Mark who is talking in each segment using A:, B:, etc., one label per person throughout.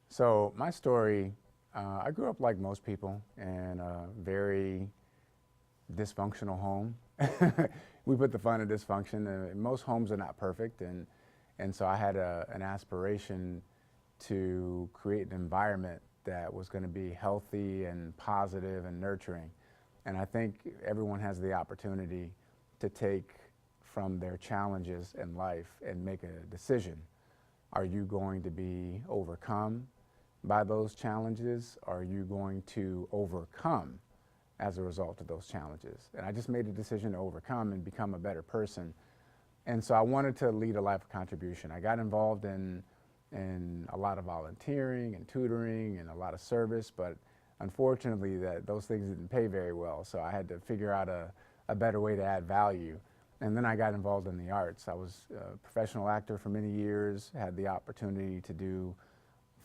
A: So my story, I grew up like most people in a very dysfunctional home. We put the fun in dysfunction. Most homes are not perfect, and so I had an aspiration to create an environment that was going to be healthy and positive and nurturing. And I think everyone has the opportunity to take from their challenges in life and make a decision. Are you going to be overcome by those challenges? Are you going to overcome as a result of those challenges? And I just made a decision to overcome and become a better person. And so I wanted to lead a life of contribution. I got involved in a lot of volunteering and tutoring and a lot of service, but unfortunately those things didn't pay very well. So I had to figure out a better way to add value. And then I got involved in the arts. I was a professional actor for many years, had the opportunity to do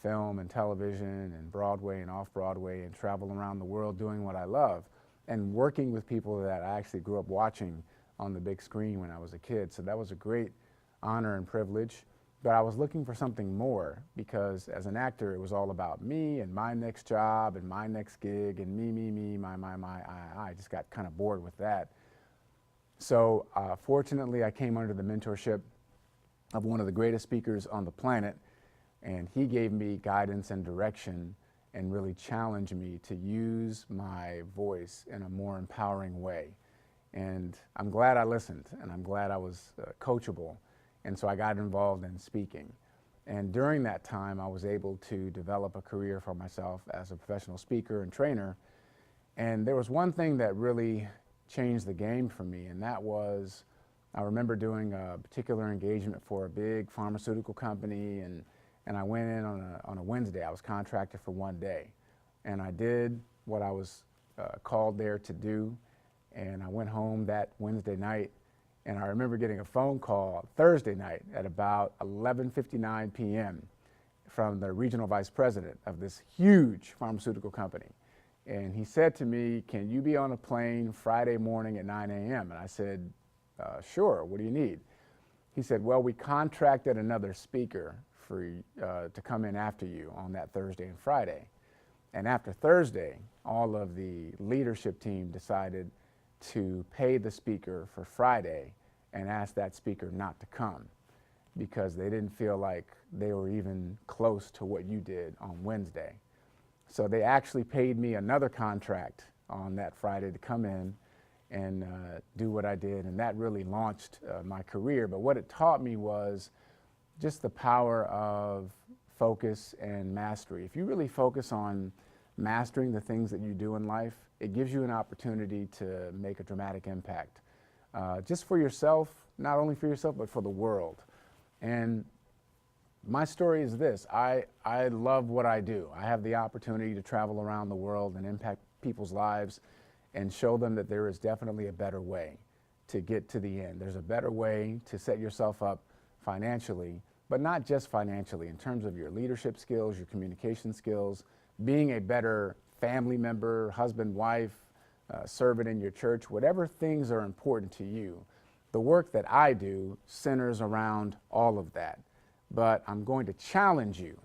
A: film and television and Broadway and off-Broadway and travel around the world doing what I love and working with people that I actually grew up watching on the big screen when I was a kid. So that was a great honor and privilege. But I was looking for something more because as an actor, it was all about me and my next job and my next gig and me, my, I just got kind of bored with that. So fortunately, I came under the mentorship of one of the greatest speakers on the planet, and he gave me guidance and direction and really challenged me to use my voice in a more empowering way. And I'm glad I listened, and I'm glad I was coachable. And so I got involved in speaking. And during that time, I was able to develop a career for myself as a professional speaker and trainer. And there was one thing that really changed the game for me, and that was I remember doing a particular engagement for a big pharmaceutical company, and I went in on a Wednesday. I was contracted for one day, and I did what I was called there to do, and I went home that Wednesday night, and I remember getting a phone call Thursday night at about 11:59 p.m. from the regional vice president of this huge pharmaceutical company. And he said to me, "Can you be on a plane Friday morning at 9 a.m.?" And I said, "Sure, what do you need?" He said, "Well, we contracted another speaker to come in after you on that Thursday and Friday. And after Thursday, all of the leadership team decided to pay the speaker for Friday and ask that speaker not to come because they didn't feel like they were even close to what you did on Wednesday." So they actually paid me another contract on that Friday to come in and do what I did, and that really launched my career. But what it taught me was just the power of focus and mastery. If you really focus on mastering the things that you do in life, it gives you an opportunity to make a dramatic impact, just for yourself, not only for yourself, but for the world. And my story is this: I love what I do. I have the opportunity to travel around the world and impact people's lives and show them that there is definitely a better way to get to the end. There's a better way to set yourself up financially, but not just financially, in terms of your leadership skills, your communication skills, being a better family member, husband, wife, servant in your church, whatever things are important to you. The work that I do centers around all of that. But I'm going to challenge you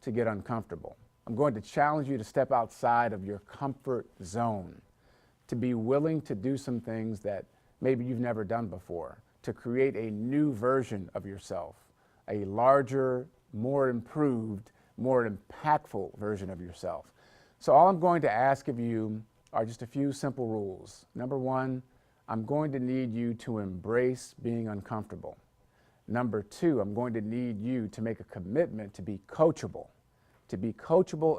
A: to get uncomfortable. I'm going to challenge you to step outside of your comfort zone, to be willing to do some things that maybe you've never done before, to create a new version of yourself, a larger, more improved, more impactful version of yourself. So all I'm going to ask of you are just a few simple rules. Number one, I'm going to need you to embrace being uncomfortable. Number two, I'm going to need you to make a commitment to be coachable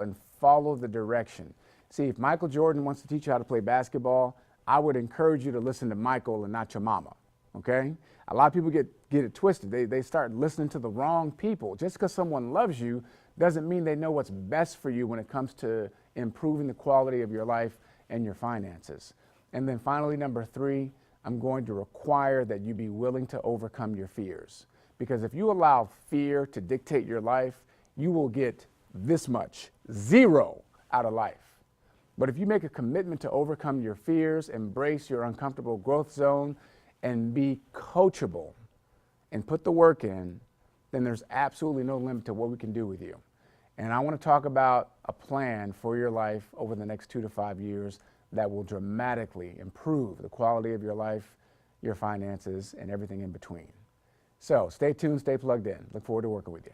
A: and follow the direction. See, if Michael Jordan wants to teach you how to play basketball, I would encourage you to listen to Michael and not your mama, okay? A lot of people get it twisted. They start listening to the wrong people. Just because someone loves you doesn't mean they know what's best for you when it comes to improving the quality of your life and your finances. And then finally, number three, I'm going to require that you be willing to overcome your fears. Because if you allow fear to dictate your life, you will get this much, zero, out of life. But if you make a commitment to overcome your fears, embrace your uncomfortable growth zone, and be coachable and put the work in, then there's absolutely no limit to what we can do with you. And I want to talk about a plan for your life over the next 2 to 5 years that will dramatically improve the quality of your life, your finances, and everything in between. So stay tuned, stay plugged in. Look forward to working with you.